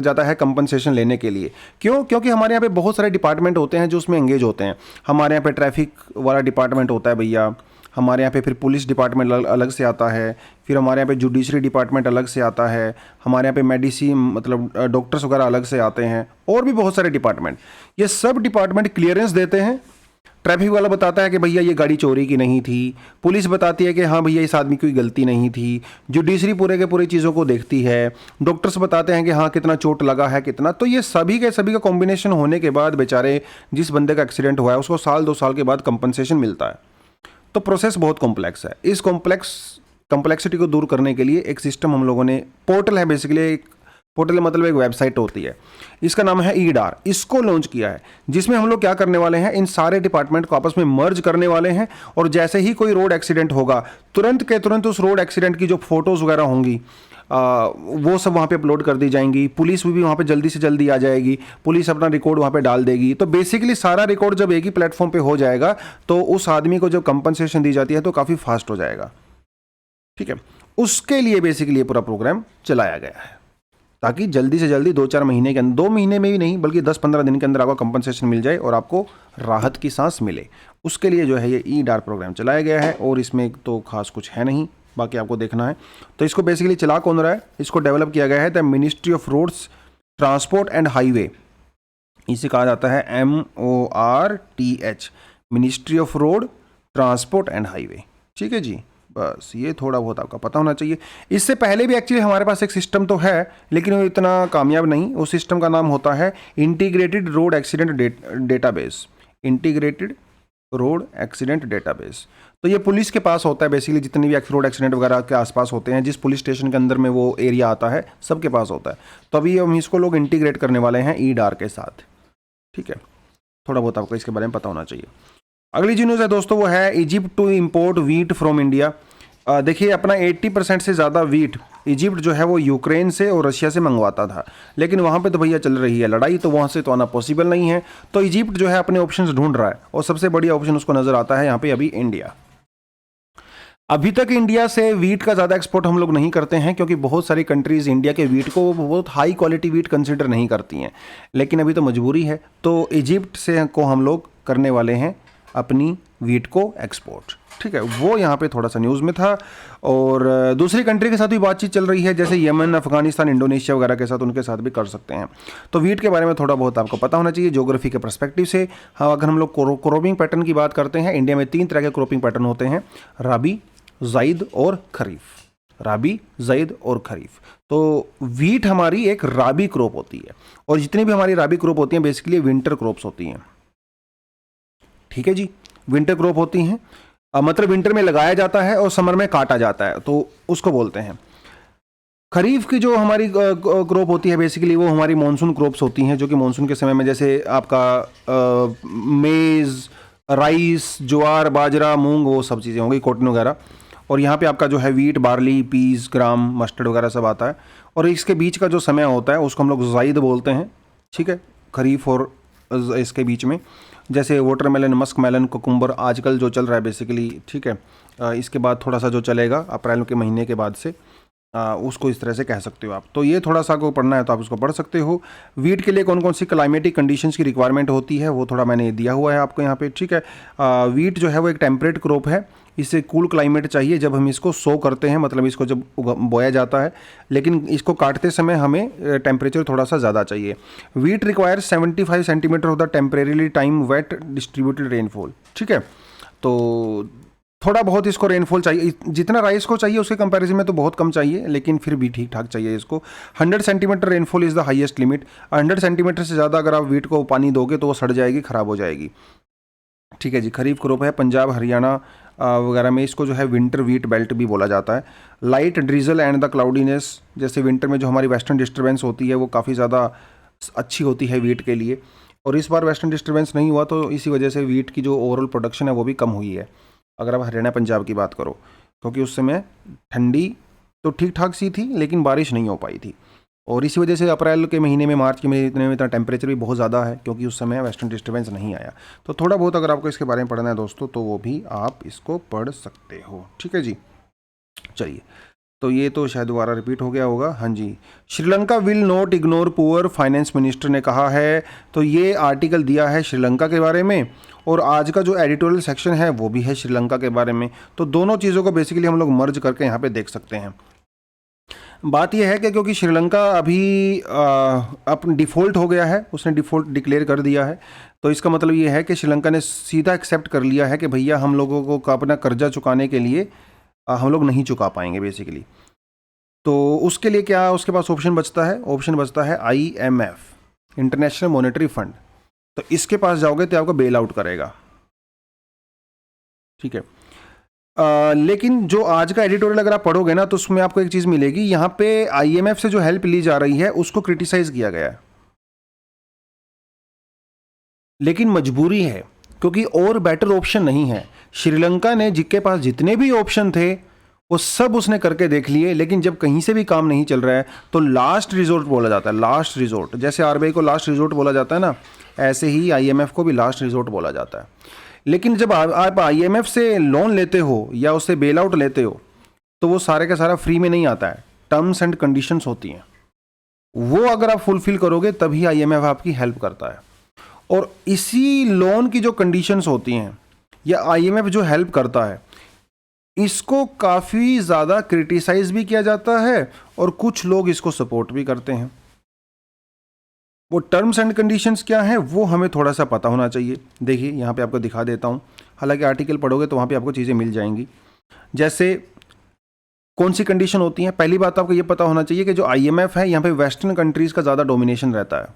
जाता है कंपनसेशन लेने के लिए। क्यों? क्योंकि हमारे यहाँ पे बहुत सारे डिपार्टमेंट होते हैं जो उसमें एंगेज होते हैं। हमारे यहाँ पे ट्रैफिक वाला डिपार्टमेंट होता है भैया, हमारे यहाँ पे फिर पुलिस डिपार्टमेंट अलग से आता है, फिर हमारे यहाँ पे जुडिशरी डिपार्टमेंट अलग से आता है, हमारे यहाँ पे मेडिसिन मतलब डॉक्टर्स वगैरह अलग से आते हैं, और भी बहुत सारे डिपार्टमेंट। ये सब डिपार्टमेंट क्लियरेंस देते हैं। ट्रैफिक वाला बताता है कि भैया ये गाड़ी चोरी की नहीं थी, पुलिस बताती है कि हाँ भैया इस आदमी की कोई गलती नहीं थी, जुडिशरी पूरे के पूरी चीज़ों को देखती है, डॉक्टर्स बताते हैं कि हाँ कितना चोट लगा है कितना। तो ये सभी का कॉम्बिनेशन होने के बाद बेचारे जिस बंदे का एक्सीडेंट हुआ है उसको 1-2 साल के बाद कंपनसेशन मिलता है। तो प्रोसेस बहुत कॉम्प्लेक्स है। इस कॉम्प्लेक्सिटी को दूर करने के लिए एक सिस्टम हम लोगों ने, पोर्टल है बेसिकली, एक पोर्टल मतलब एक वेबसाइट होती है, इसका नाम है EDAR, इसको लॉन्च किया है, जिसमें हम लोग क्या करने वाले हैं, इन सारे डिपार्टमेंट को आपस में मर्ज करने वाले हैं। और जैसे ही कोई रोड एक्सीडेंट होगा तुरंत के तुरंत उस रोड एक्सीडेंट की जो फोटोज़ वगैरह होंगी वो सब वहाँ पे अपलोड कर दी जाएंगी। पुलिस भी वहाँ पे जल्दी से जल्दी आ जाएगी, पुलिस अपना रिकॉर्ड वहाँ पे डाल देगी। तो बेसिकली सारा रिकॉर्ड जब एक ही प्लेटफॉर्म पे हो जाएगा तो उस आदमी को जब कंपनसेशन दी जाती है तो काफ़ी फास्ट हो जाएगा, ठीक है। उसके लिए बेसिकली ये पूरा प्रोग्राम चलाया गया है, ताकि जल्दी से जल्दी 2-4 महीने के अंदर, 2 महीने में भी नहीं बल्कि 10-15 दिन के अंदर आपको कंपनसेशन मिल जाए और आपको राहत की सांस मिले। उसके लिए जो है ये EDAR प्रोग्राम चलाया गया है, और इसमें तो खास कुछ है नहीं, बाकी आपको देखना है। तो इसको बेसिकली चला कौन रहा है, इसको डेवलप किया गया है the ministry of roads transport and highway, इसे कहा जाता है MORTH, ministry of road transport and highway, ठीक है जी। बस ये थोड़ा बहुत आपका पता होना चाहिए। इससे पहले भी एक्चुअली हमारे पास एक सिस्टम तो है, लेकिन वो इतना कामयाब नहीं। उस सिस्टम का नाम होता है integrated road accident database, integrated road accident database. तो ये पुलिस के पास होता है बेसिकली, जितने भी रोड एक्सीडेंट वगैरह के आसपास होते हैं, जिस पुलिस स्टेशन के अंदर में वो एरिया आता है, सबके पास होता है। तो अभी हम इसको लोग इंटीग्रेट करने वाले हैं EDAR के साथ, ठीक है। थोड़ा बहुत आपको इसके बारे में पता होना चाहिए। अगली जो न्यूज़ है दोस्तों वो है Egypt to import wheat from India. देखिए अपना 80% से ज़्यादा वीट इजिप्ट जो है वो यूक्रेन से और रशिया से मंगवाता था, लेकिन वहाँ पे तो भैया चल रही है लड़ाई, तो वहाँ से तो आना पॉसिबल नहीं है। तो इजिप्ट जो है अपने ऑप्शंस ढूंढ रहा है, और सबसे बढ़िया ऑप्शन उसको नज़र आता है यहाँ पे अभी इंडिया। अभी तक इंडिया से वीट का ज़्यादा एक्सपोर्ट हम लोग नहीं करते हैं, क्योंकि बहुत सारी कंट्रीज़ इंडिया के वीट को बहुत हाई क्वालिटी वीट कंसिडर नहीं करती हैं, लेकिन अभी तो मजबूरी है। तो इजिप्ट से को हम लोग करने वाले हैं अपनी वीट को एक्सपोर्ट, ठीक है। वो यहाँ पे थोड़ा सा न्यूज़ में था। और दूसरी कंट्री के साथ भी बातचीत चल रही है, जैसे यमन, अफगानिस्तान, इंडोनेशिया वगैरह के साथ, उनके साथ भी कर सकते हैं। तो वीट के बारे में थोड़ा बहुत आपको पता होना चाहिए ज्योग्राफी के पर्सपेक्टिव से। हाँ, अगर हम लोग क्रॉपिंग पैटर्न की बात करते हैं, इंडिया में 3 तरह के क्रॉपिंग पैटर्न होते हैं, राबी, ज़ैद और खरीफ। राबी, ज़ैद और खरीफ। तो वीट हमारी एक राबी क्रॉप होती है, और जितनी भी हमारी राबी क्रॉप होती हैं बेसिकली विंटर क्रॉप्स होती हैं, ठीक है जी। विंटर क्रॉप होती हैं, मतलब विंटर में लगाया जाता है और समर में काटा जाता है, तो उसको बोलते हैं। खरीफ की जो हमारी क्रॉप होती है बेसिकली वो हमारी मॉनसून क्रॉप्स होती हैं, जो कि मॉनसून के समय में जैसे आपका मेज़, राइस, ज्वार, बाजरा, मूंग, वो सब चीज़ें होंगी, कॉटन वगैरह। और यहाँ पे आपका जो है वीट, बार्ली, पीस, ग्राम, मस्टर्ड वगैरह सब आता है। और इसके बीच का जो समय होता है उसको हम लोग ज़ैद बोलते हैं, ठीक है। खरीफ और इसके बीच में जैसे वाटरमेलन, मस्क मेलन, कुकुम्बर आजकल जो चल रहा है बेसिकली, ठीक है। इसके बाद थोड़ा सा जो चलेगा अप्रैल के महीने के बाद से, उसको इस तरह से कह सकते हो आप। तो ये थोड़ा सा को पढ़ना है तो आप उसको पढ़ सकते हो। वीट के लिए कौन कौन सी क्लाइमेटिक कंडीशंस की रिक्वायरमेंट होती है वो थोड़ा मैंने दिया हुआ है आपको यहाँ पे, ठीक है। वीट जो है वो एक टेम्परेट क्रॉप है, इसे कूल क्लाइमेट चाहिए जब हम इसको सो करते हैं, मतलब इसको जब बोया जाता है, लेकिन इसको काटते समय हमें टेम्परेचर थोड़ा सा ज़्यादा चाहिए। Wheat requires 75 centimetre of the temporarily time wet distributed rainfall, ठीक है। तो थोड़ा बहुत इसको रेनफॉल चाहिए, जितना राइस को चाहिए उसके कंपैरिजन में तो बहुत कम चाहिए, लेकिन फिर भी ठीक ठाक चाहिए इसको। 100 centimetre rainfall is the highest limit. 100 centimetre से ज़्यादा अगर आप वीट को पानी दोगे तो वो सड़ जाएगी, ख़राब हो जाएगी, ठीक है जी। खरीफ क्रॉप है, पंजाब हरियाणा वगैरह में इसको जो है विंटर वीट बेल्ट भी बोला जाता है। Light drizzle and the cloudiness, जैसे विंटर में जो हमारी वेस्टर्न डिस्टर्बेंस होती है वो काफ़ी ज़्यादा अच्छी होती है वीट के लिए, और इस बार वेस्टर्न डिस्टर्बेंस नहीं हुआ तो इसी वजह से वीट की जो ओवरऑल प्रोडक्शन है वो भी कम हुई है, अगर आप हरियाणा पंजाब की बात करो, क्योंकि उस समय ठंडी तो ठीक ठाक सी थी लेकिन बारिश नहीं हो पाई थी, और इसी वजह से अप्रैल के महीने में, मार्च के महीने में इतना टेम्परेचर भी बहुत ज़्यादा है, क्योंकि उस समय वेस्टर्न डिस्टर्बेंस नहीं आया। तो थोड़ा बहुत अगर आपको इसके बारे में पढ़ना है दोस्तों तो वो भी आप इसको पढ़ सकते हो, ठीक है जी। चलिए, तो ये तो शायद दोबारा रिपीट हो गया होगा। हाँ जी, Sri Lanka will not ignore poor, finance minister ने कहा है। तो ये आर्टिकल दिया है श्रीलंका के बारे में, और आज का जो एडिटोरियल सेक्शन है वो भी है श्रीलंका के बारे में। तो दोनों चीज़ों को बेसिकली हम लोग मर्ज करके यहाँ पे देख सकते हैं। बात यह है कि क्योंकि श्रीलंका अभी अपन डिफ़ॉल्ट हो गया है, उसने डिफ़ॉल्ट डिक्लेयर कर दिया है, तो इसका मतलब ये है कि श्रीलंका ने सीधा एक्सेप्ट कर लिया है कि भैया हम लोगों को अपना कर्जा चुकाने के लिए हम लोग नहीं चुका पाएंगे बेसिकली। तो उसके लिए क्या उसके पास ऑप्शन बचता है? ऑप्शन बचता है IMF, इंटरनेशनल मॉनेटरी फंड। तो इसके पास जाओगे तो आपको बेल आउट करेगा, ठीक है। लेकिन जो आज का एडिटोरियल अगर आप पढ़ोगे ना तो उसमें आपको एक चीज़ मिलेगी, यहाँ पे IMF से जो हेल्प ली जा रही है उसको क्रिटिसाइज किया गया है, लेकिन मजबूरी है क्योंकि और बेटर ऑप्शन नहीं है। श्रीलंका ने जिसके पास जितने भी ऑप्शन थे वो सब उसने करके देख लिए, लेकिन जब कहीं से भी काम नहीं चल रहा है तो लास्ट रिजोर्ट बोला जाता है। लास्ट रिजोर्ट, जैसे RBI को लास्ट रिजोर्ट बोला जाता है ना, ऐसे ही IMF को भी लास्ट रिजोर्ट बोला जाता है। लेकिन जब आप IMF से लोन लेते हो या उससे बेल आउट लेते हो तो वो सारे का सारा फ्री में नहीं आता है, टर्म्स एंड कंडीशंस होती हैं, वो अगर आप फुलफिल करोगे तभी IMF आपकी हेल्प करता है। और इसी लोन की जो कंडीशंस होती हैं या IMF जो हेल्प करता है, इसको काफ़ी ज़्यादा क्रिटिसाइज भी किया जाता है और कुछ लोग इसको सपोर्ट भी करते हैं। वो टर्म्स एंड कंडीशंस क्या है वो हमें थोड़ा सा पता होना चाहिए। देखिए यहाँ पे आपको दिखा देता हूँ, हालांकि आर्टिकल पढ़ोगे तो वहाँ पे आपको चीज़ें मिल जाएंगी। जैसे कौन सी कंडीशन होती हैं, पहली बात आपको ये पता होना चाहिए कि जो IMF है यहाँ पे वेस्टर्न कंट्रीज़ का ज़्यादा डोमिनेशन रहता है,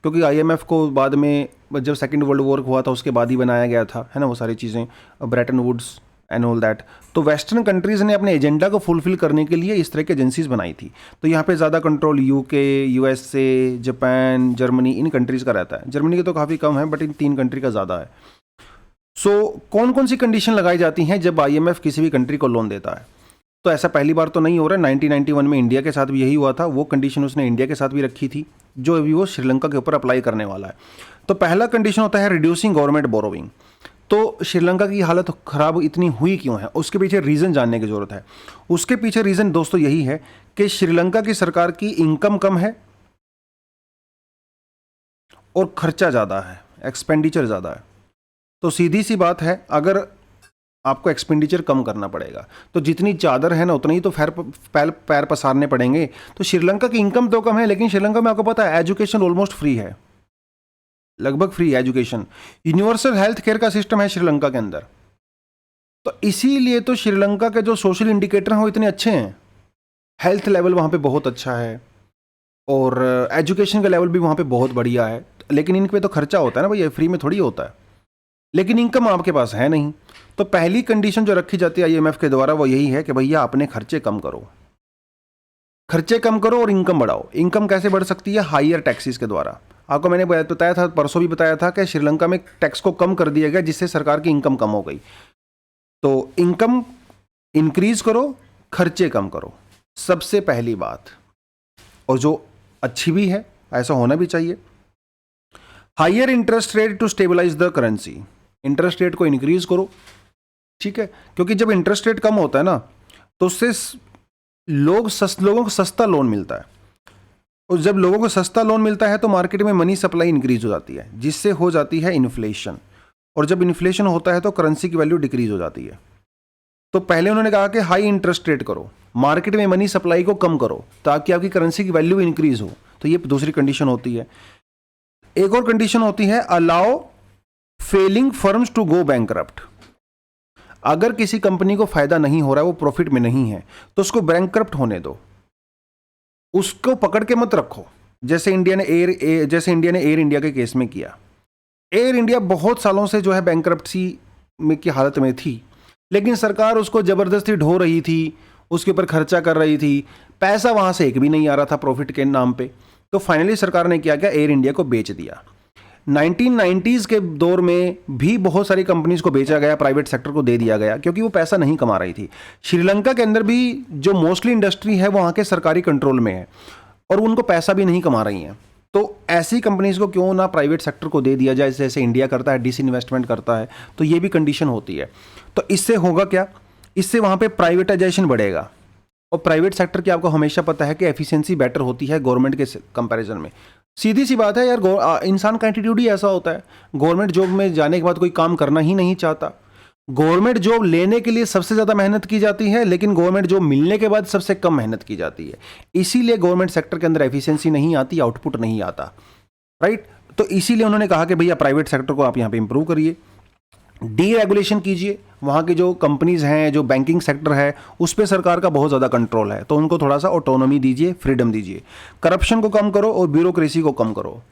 क्योंकि IMF को बाद में जब सेकेंड वर्ल्ड वॉर हुआ था उसके बाद ही बनाया गया था, है ना, वो सारी चीज़ें, Bretton Woods and all that. तो वेस्टर्न कंट्रीज़ ने अपने एजेंडा को फुलफिल करने के लिए इस तरह की एजेंसीज बनाई थी। तो यहाँ पे ज़्यादा control UK, USA, Japan, Germany, इन कंट्रीज़ का रहता है। जर्मनी के तो काफ़ी कम है, बट इन 3 कंट्री का ज़्यादा है। सो कौन कौन सी कंडीशन लगाई जाती हैं जब IMF किसी भी कंट्री को लोन देता है? तो ऐसा पहली बार तो नहीं हो रहा है, 1991 में इंडिया के साथ भी यही हुआ था। वो कंडीशन उसने इंडिया के साथ भी रखी थी जो अभी वो श्रीलंका के ऊपर अप्लाई करने वाला है। तो पहला कंडीशन होता है रिड्यूसिंग गवर्नमेंट बोरोइंग। तो श्रीलंका की हालत खराब इतनी हुई क्यों है, उसके पीछे रीज़न जानने की ज़रूरत है। उसके पीछे रीज़न दोस्तों यही है कि श्रीलंका की सरकार की इनकम कम है और खर्चा ज़्यादा है, एक्सपेंडिचर ज़्यादा है। तो सीधी सी बात है, अगर आपको एक्सपेंडिचर कम करना पड़ेगा तो जितनी चादर है ना उतनी ही तो पैर पसारने पड़ेंगे। तो श्रीलंका की इनकम तो कम है, लेकिन श्रीलंका में आपको पता है एजुकेशन ऑलमोस्ट फ्री है, लगभग free education, universal health care का सिस्टम है श्रीलंका के अंदर। तो इसीलिए तो श्रीलंका के जो सोशल इंडिकेटर हैं वो इतने अच्छे हैं, हेल्थ लेवल वहाँ पे बहुत अच्छा है और एजुकेशन का लेवल भी वहाँ पे बहुत बढ़िया है। लेकिन इन पे तो खर्चा होता है ना भैया, फ्री में थोड़ी होता है, लेकिन इनकम आपके पास है नहीं। तो पहली कंडीशन जो रखी जाती है IMF के द्वारा वो यही है कि भैया अपने खर्चे कम करो, खर्चे कम करो और इनकम बढ़ाओ। इनकम कैसे बढ़ सकती है? हायर टैक्सेस के द्वारा। आपको मैंने बताया था, परसों भी बताया था कि श्रीलंका में टैक्स को कम कर दिया गया जिससे सरकार की इनकम कम हो गई। तो इनकम इंक्रीज करो, खर्चे कम करो, सबसे पहली बात, और जो अच्छी भी है, ऐसा होना भी चाहिए। Higher interest rate to stabilise the currency, interest rate को इंक्रीज करो, ठीक है, क्योंकि जब इंटरेस्ट रेट कम होता है ना तो उससे लोगों को सस्ता लोन मिलता है, और जब लोगों को सस्ता लोन मिलता है तो मार्केट में मनी सप्लाई इंक्रीज हो जाती है, जिससे हो जाती है इन्फ्लेशन, और जब इन्फ्लेशन होता है तो करेंसी की वैल्यू डिक्रीज हो जाती है। तो पहले उन्होंने कहा कि हाई इंटरेस्ट रेट करो, मार्केट में मनी सप्लाई को कम करो ताकि आपकी करेंसी की वैल्यू इंक्रीज हो, तो ये दूसरी कंडीशन होती है। एक और कंडीशन होती है allow failing firms to go bankrupt. अगर किसी कंपनी को फायदा नहीं हो रहा है, वो प्रॉफिट में नहीं है, तो उसको बैंकरप्ट होने दो, उसको पकड़ के मत रखो। जैसे इंडिया ने एयर इंडिया के केस में किया। एयर इंडिया बहुत सालों से जो है बैंकरप्सी में की हालत में थी, लेकिन सरकार उसको जबरदस्ती ढो रही थी, उसके ऊपर खर्चा कर रही थी, पैसा वहां से एक भी नहीं आ रहा था प्रॉफिट के नाम पे। तो फाइनली सरकार ने क्या किया, एयर इंडिया को बेच दिया। 1990s के दौर में भी बहुत सारी कंपनीज को बेचा गया, प्राइवेट सेक्टर को दे दिया गया, क्योंकि वो पैसा नहीं कमा रही थी। श्रीलंका के अंदर भी जो मोस्टली इंडस्ट्री है वो वहाँ के सरकारी कंट्रोल में है और उनको पैसा भी नहीं कमा रही हैं। तो ऐसी कंपनीज को क्यों ना प्राइवेट सेक्टर को दे दिया जाए, जैसे इंडिया करता है, डिसइन्वेस्टमेंट करता है। तो ये भी कंडीशन होती है। तो इससे होगा क्या, इससे वहाँ पे प्राइवेटाइजेशन बढ़ेगा, और प्राइवेट सेक्टर की आपको हमेशा पता है कि एफिशिएंसी बेटर होती है गवर्नमेंट के कंपैरिजन में। सीधी सी बात है यार, इंसान का एटीट्यूड ही ऐसा होता है। गवर्नमेंट जॉब में जाने के बाद कोई काम करना ही नहीं चाहता। गवर्नमेंट जॉब लेने के लिए सबसे ज़्यादा मेहनत की जाती है, लेकिन गवर्नमेंट जॉब मिलने के बाद सबसे कम मेहनत की जाती है। इसीलिए गवर्नमेंट सेक्टर के अंदर एफिशिएंसी नहीं आती, आउटपुट नहीं आता, राइट। तो इसीलिए उन्होंने कहा कि भैया प्राइवेट सेक्टर को आप यहाँ पे इंप्रूव करिए, डीरेगुलेशन कीजिए। वहाँ की जो कंपनीज हैं, जो बैंकिंग सेक्टर है, उस पर सरकार का बहुत ज़्यादा कंट्रोल है, तो उनको थोड़ा सा ऑटोनॉमी दीजिए, फ्रीडम दीजिए। करप्शन को कम करो और ब्यूरोक्रेसी को कम करो,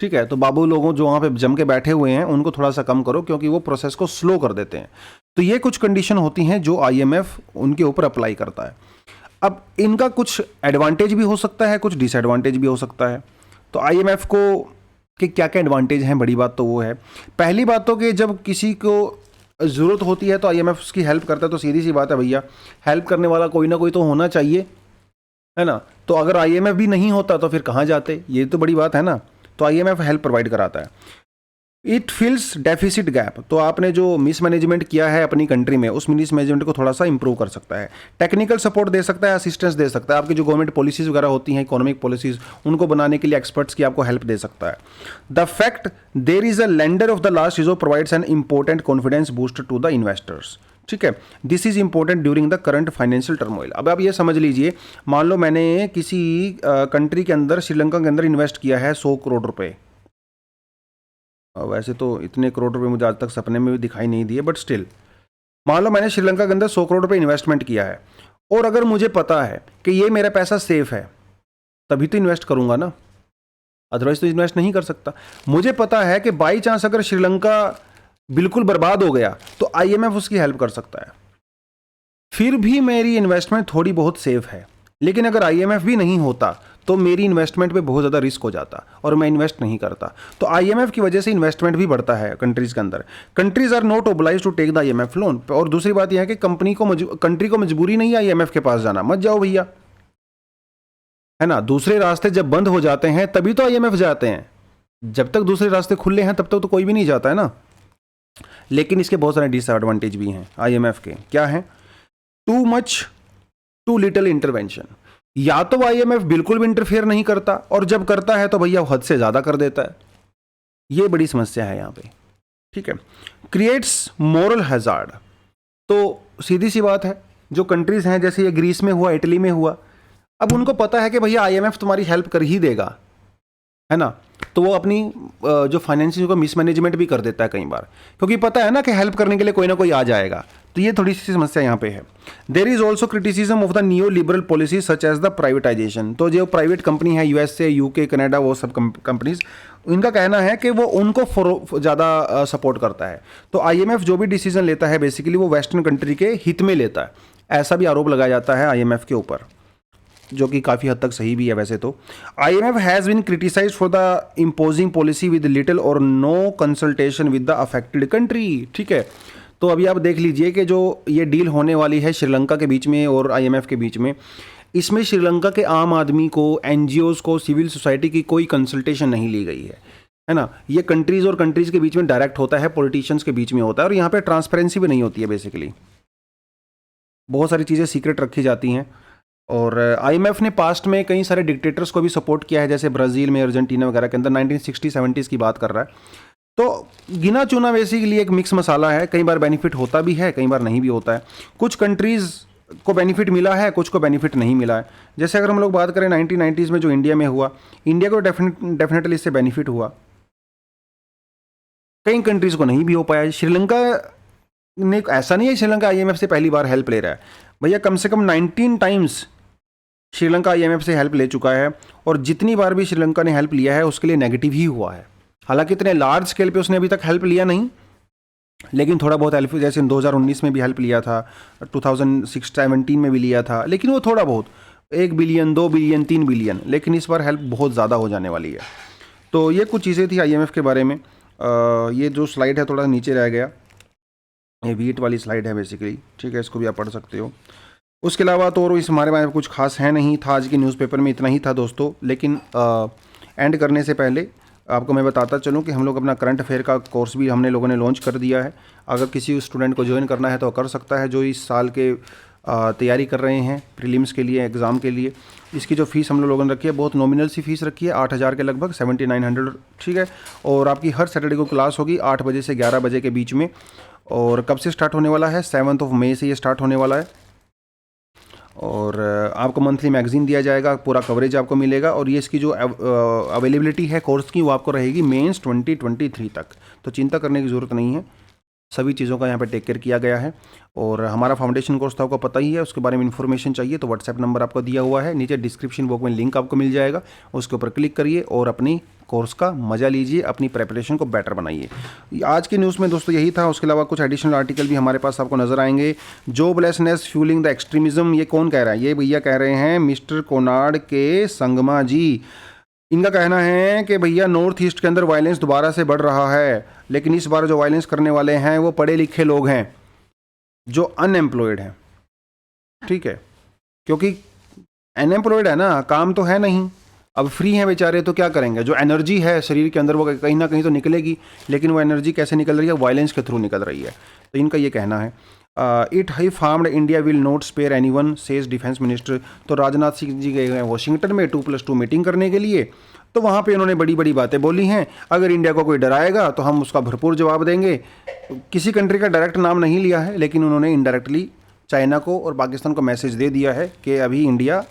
ठीक है। तो बाबू लोगों जो वहाँ पे जम के बैठे हुए हैं उनको थोड़ा सा कम करो, क्योंकि वो प्रोसेस को स्लो कर देते हैं। तो ये कुछ कंडीशन होती हैं जो आईएमएफ उनके ऊपर अप्लाई करता है। अब इनका कुछ एडवांटेज भी हो सकता है, कुछ डिसएडवांटेज भी हो सकता है। तो आईएमएफ को कि क्या क्या एडवांटेज हैं, बड़ी बात तो वो है। पहली बात तो कि जब किसी को ज़रूरत होती है तो आईएमएफ उसकी हेल्प करता है। तो सीधी सी बात है भैया, हेल्प करने वाला कोई ना कोई तो होना चाहिए, है ना। तो अगर आईएमएफ भी नहीं होता तो फिर कहाँ जाते, ये तो बड़ी बात है ना। तो आईएमएफ हेल्प प्रोवाइड कराता है। इट फिल्स डेफिसिट गैप, तो आपने जो मिसमैनेजमेंट किया है अपनी कंट्री में, उस मिसमैनेजमेंट को थोड़ा सा इंप्रूव कर सकता है। टेक्निकल सपोर्ट दे सकता है, असिस्टेंस दे सकता है। आपकी जो गवर्नमेंट पॉलिसीज वगैरह होती हैं, इकोनॉमिक पॉलिसीज, उनको बनाने के लिए एक्सपर्ट्स की आपको हेल्प दे सकता है। The fact there is a lender of the last resort provides an important confidence boost to the investors, ठीक है। This is important during the current financial turmoil. अब आप ये समझ लीजिए, मान लो मैंने किसी कंट्री के अंदर, श्रीलंका के अंदर इन्वेस्ट किया है 100 करोड़ रुपए। वैसे तो इतने करोड़ रुपए मुझे आज तक सपने में भी दिखाई नहीं दिए, बट स्टिल मान लो मैंने श्रीलंका के अंदर 100 करोड़ रुपए इन्वेस्टमेंट किया है, और अगर मुझे पता है कि ये मेरा पैसा सेफ है, तभी तो इन्वेस्ट करूंगा ना, अदरवाइज तो इन्वेस्ट नहीं कर सकता। मुझे पता है कि बाई चांस अगर श्रीलंका बिल्कुल बर्बाद हो गया तो आईएमएफ उसकी हेल्प कर सकता है, फिर भी मेरी इन्वेस्टमेंट थोड़ी बहुत सेफ है। लेकिन अगर आईएमएफ भी नहीं होता तो मेरी इन्वेस्टमेंट पे बहुत ज़्यादा रिस्क हो जाता और मैं इन्वेस्ट नहीं करता। तो आईएमएफ की वजह से इन्वेस्टमेंट भी बढ़ता है कंट्रीज़ के अंदर। Countries are not oblige to take the IMF loan. और दूसरी बात यह है कि कंट्री को मजबूरी नहीं है आईएमएफ के पास जाना, मत जाओ भैया, है ना। दूसरे रास्ते जब बंद हो जाते हैं तभी तो आईएमएफ जाते हैं। जब तक दूसरे रास्ते खुले हैं तब तक तो कोई भी नहीं जाता है ना। लेकिन इसके बहुत सारे डिसएडवांटेज भी हैं आईएमएफ के। क्या है? Too much too little intervention. या तो आईएमएफ बिल्कुल भी इंटरफेयर नहीं करता, और जब करता है तो भैया हद से ज़्यादा कर देता है। ये बड़ी समस्या है यहाँ पे, ठीक है। Creates moral hazard. तो सीधी सी बात है, जो कंट्रीज़ हैं, जैसे ये ग्रीस में हुआ, इटली में हुआ, अब उनको पता है कि भैया आईएमएफ तुम्हारी हेल्प कर ही देगा, है ना। तो वो अपनी जो फाइनेंसिंग को मिसमैनेजमेंट भी कर देता है कई बार, क्योंकि पता है ना कि हेल्प करने के लिए कोई ना कोई आ जाएगा। तो ये थोड़ी सी समस्या यहाँ पे है। There is also criticism of the new liberal policy such as the privatisation. तो जो प्राइवेट कंपनी है, यूएसए, यूके, कनाडा, वो सब कंपनीज, इनका कहना है कि वो उनको ज़्यादा सपोर्ट करता है। तो आईएमएफ जो भी डिसीजन लेता है बेसिकली वो वेस्टर्न कंट्री के हित में लेता है, ऐसा भी आरोप लगाया जाता है आईएमएफ के ऊपर, जो कि काफ़ी हद तक सही भी है वैसे तो। IMF has been criticized for the imposing policy with little or no consultation with the affected country, ठीक है। तो अभी आप देख लीजिए कि जो ये डील होने वाली है श्रीलंका के बीच में और आईएमएफ के बीच में, इसमें श्रीलंका के आम आदमी को, एनजीओज़ को, सिविल सोसाइटी की कोई कंसल्टेशन नहीं ली गई है ना। ये कंट्रीज़ और कंट्रीज़ के बीच में डायरेक्ट होता है, पॉलिटिशियंस के बीच में होता है, और यहाँ पे ट्रांसपेरेंसी भी नहीं होती है। बेसिकली बहुत सारी चीज़ें सीक्रेट रखी जाती हैं। और आईएमएफ ने पास्ट में कई सारे डिक्टेटर्स को भी सपोर्ट किया है, जैसे ब्राज़ील में, अर्जेंटीना वगैरह के अंदर 1960-70s की बात कर रहा है। तो गिना चुना बेसिकली एक मिक्स मसाला है, कई बार बेनिफिट होता भी है, कई बार नहीं भी होता है। कुछ कंट्रीज़ को बेनिफिट मिला है, कुछ को बेनिफिट नहीं मिला है। जैसे अगर हम लोग बात करें 1990s में जो इंडिया में हुआ, इंडिया को डेफिनेटली इससे बेनिफिट हुआ, कई कंट्रीज़ को नहीं भी हो पाया। श्रीलंका ने, ऐसा नहीं है श्रीलंका आईएमएफ से पहली बार हेल्प ले रहा है भैया, कम से कम 19 टाइम्स श्रीलंका आईएमएफ से हेल्प ले चुका है, और जितनी बार भी श्रीलंका ने हेल्प लिया है उसके लिए नेगेटिव ही हुआ है। हालांकि इतने लार्ज स्केल पे उसने अभी तक हेल्प लिया नहीं, लेकिन थोड़ा बहुत हेल्प, जैसे 2019 में भी हेल्प लिया था, 2017 में भी लिया था, लेकिन वो थोड़ा बहुत 1 बिलियन, 2 बिलियन, 3 बिलियन, लेकिन इस बार हेल्प बहुत ज़्यादा हो जाने वाली है। तो ये कुछ चीज़ें थी आईएमएफ के बारे में। ये जो स्लाइड है थोड़ा नीचे रह गया, ये वीट वाली स्लाइड है बेसिकली, ठीक है, इसको भी आप पढ़ सकते हो। उसके अलावा तो और इस हमारे पास कुछ खास है नहीं था, आज के न्यूज़पेपर में इतना ही था दोस्तों। लेकिन एंड करने से पहले आपको मैं बताता चलूं कि हम लोग अपना करंट अफेयर का कोर्स भी हमने लोगों ने लॉन्च कर दिया है। अगर किसी स्टूडेंट को ज्वाइन करना है तो कर सकता है, जो इस साल के तैयारी कर रहे हैं प्रीलिम्स के लिए, एग्ज़ाम के लिए। इसकी जो फ़ीस हम लोगों ने रखी है, बहुत नॉमिनल सी फ़ीस रखी है, 8,000 के लगभग, 7,900, ठीक है। और आपकी हर सैटरडे को क्लास होगी 8 बजे से 11 बजे के बीच में। और कब से स्टार्ट होने वाला है? 7 मई से ये स्टार्ट होने वाला है। और आपको मंथली मैगजीन दिया जाएगा, पूरा कवरेज आपको मिलेगा। और ये इसकी जो अवेलेबिलिटी है कोर्स की, वो आपको रहेगी मेंस 2023 तक। तो चिंता करने की ज़रूरत नहीं है, सभी चीज़ों का यहाँ पे टेक केयर किया गया है। और हमारा फाउंडेशन कोर्स तो आपको पता ही है, उसके बारे में इन्फॉर्मेशन चाहिए तो व्हाट्सएप नंबर आपको दिया हुआ है, नीचे डिस्क्रिप्शन बॉक्स में लिंक आपको मिल जाएगा, उसके ऊपर क्लिक करिए और अपनी कोर्स का मजा लीजिए, अपनी प्रेपरेशन को बेटर बनाइए। आज की न्यूज़ में दोस्तों यही था। उसके अलावा कुछ एडिशनल आर्टिकल भी हमारे पास आपको नजर आएंगे। जॉबलेसनेस फ्यूलिंग द एक्सट्रीमिज्म, ये कौन कह रहा है? ये भैया कह रहे हैं मिस्टर कोनार्ड के संगमा जी। इनका कहना है कि भैया नॉर्थ ईस्ट के अंदर वायलेंस दोबारा से बढ़ रहा है, लेकिन इस बार जो वायलेंस करने वाले हैं वो पढ़े लिखे लोग हैं जो अनएम्प्लॉयड हैं, ठीक है, क्योंकि अनएम्प्लॉयड है ना, काम तो है नहीं, अब फ्री हैं बेचारे, तो क्या करेंगे? जो एनर्जी है शरीर के अंदर वो कहीं ना कहीं तो निकलेगी, लेकिन वो एनर्जी कैसे निकल रही है? वायलेंस के थ्रू निकल रही है। तो इनका ये कहना है। If harmed India will not spare anyone, says defence minister. तो राजनाथ सिंह जी गए हैं वॉशिंगटन में 2+2 मीटिंग करने के लिए, तो वहाँ पे उन्होंने बड़ी बड़ी बातें बोली हैं। अगर इंडिया को कोई डराएगा तो हम उसका भरपूर जवाब देंगे। किसी कंट्री का डायरेक्ट नाम नहीं लिया है, लेकिन उन्होंने इनडायरेक्टली चाइना को और पाकिस्तान को मैसेज दे दिया है कि अभी इंडिया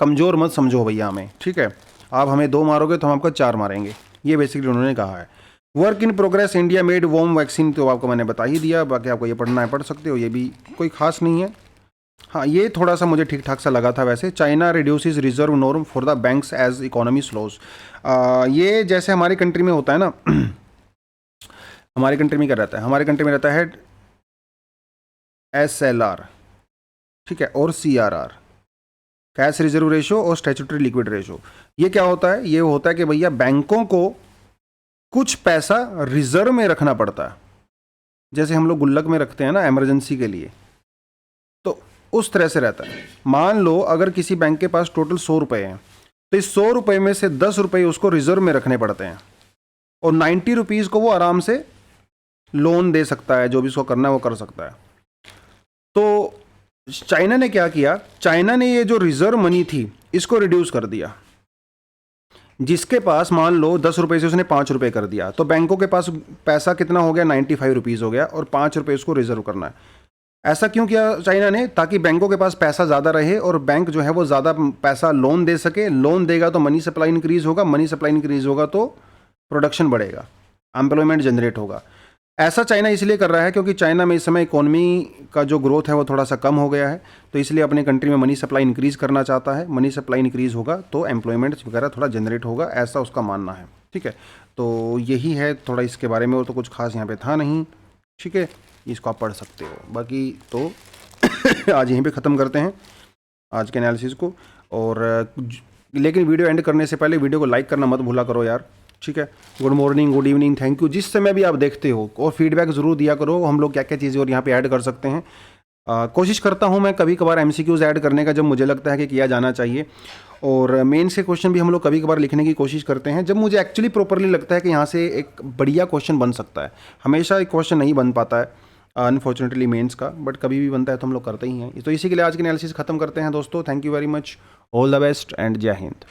कमज़ोर मत समझो भैया हमें, ठीक है, आप हमें 2 मारोगे तो हम आपको 4 मारेंगे, ये बेसिकली उन्होंने कहा है। Work in progress, India made वोम वैक्सीन, तो आपको मैंने बता ही दिया, बाकी आपको ये पढ़ना है पढ़ सकते हो, ये भी कोई खास नहीं है। हाँ, ये थोड़ा सा मुझे ठीक ठाक सा लगा था वैसे। China reduces reserve norm for the banks as economy slows. ये जैसे हमारी कंट्री में होता है ना हमारी कंट्री में क्या रहता है? हमारे कंट्री में रहता है SLR, ठीक है, और CRR, कैश रिजर्व रेशो और स्टैट्यूटरी लिक्विड रेशो। ये क्या होता है? ये होता है कि भैया बैंकों को कुछ पैसा रिजर्व में रखना पड़ता है, जैसे हम लोग गुल्लक में रखते हैं ना इमरजेंसी के लिए, तो उस तरह से रहता है। मान लो अगर किसी बैंक के पास टोटल 100 रुपये हैं, तो इस 100 रुपये में से 10 रुपये उसको रिजर्व में रखने पड़ते हैं, और 90 रुपीज़ को वो आराम से लोन दे सकता है, जो भी उसको करना है वो कर सकता है। तो चाइना ने क्या किया? चाइना ने ये जो रिजर्व मनी थी इसको रिड्यूस कर दिया। जिसके पास मान लो 10 रुपये से उसने 5 रुपये कर दिया, तो बैंकों के पास पैसा कितना हो गया? 95 रुपीज़ हो गया, और 5 रुपये उसको रिजर्व करना है। ऐसा क्यों किया चाइना ने? ताकि बैंकों के पास पैसा ज़्यादा रहे और बैंक जो है वो ज़्यादा पैसा लोन दे सके। लोन देगा तो मनी सप्लाई इंक्रीज़ होगा, मनी सप्लाई इंक्रीज़ होगा तो प्रोडक्शन बढ़ेगा, एम्प्लॉयमेंट जनरेट होगा। ऐसा चाइना इसलिए कर रहा है क्योंकि चाइना में इस समय इकोनॉमी का जो ग्रोथ है वो थोड़ा सा कम हो गया है, तो इसलिए अपने कंट्री में मनी सप्लाई इंक्रीज़ करना चाहता है। मनी सप्लाई इंक्रीज़ होगा तो एम्प्लॉयमेंट वगैरह थोड़ा जनरेट होगा, ऐसा उसका मानना है, ठीक है। तो यही है थोड़ा इसके बारे में, और तो कुछ खास यहाँ पे था नहीं, ठीक है, इसको आप पढ़ सकते हो। बाकी तो आज यहीं पे ख़त्म करते हैं आज के एनालिसिस को। और लेकिन वीडियो एंड करने से पहले वीडियो को लाइक करना मत भूला करो यार, ठीक है। Good morning, good evening, thank you, जिस समय भी आप देखते हो, और फीडबैक ज़रूर दिया करो, हम लोग क्या क्या चीज़ें और यहाँ पे ऐड कर सकते हैं। कोशिश करता हूँ मैं कभी कभार MCQs ऐड करने का, जब मुझे लगता है कि किया जाना चाहिए, और मेंस के क्वेश्चन भी हम लोग कभी कभार लिखने की कोशिश करते हैं जब मुझे एक्चुअली प्रॉपरली लगता है कि यहाँ से एक बढ़िया क्वेश्चन बन सकता है। हमेशा एक क्वेश्चन नहीं बन पाता है, अनफॉर्चुनेटली मेंस का, बट कभी भी बनता है तो हम लोग करते ही हैं। तो इसी के लिए आज की एनालिसिस खत्म करते हैं दोस्तों। Thank you very much, all the best and जय हिंद।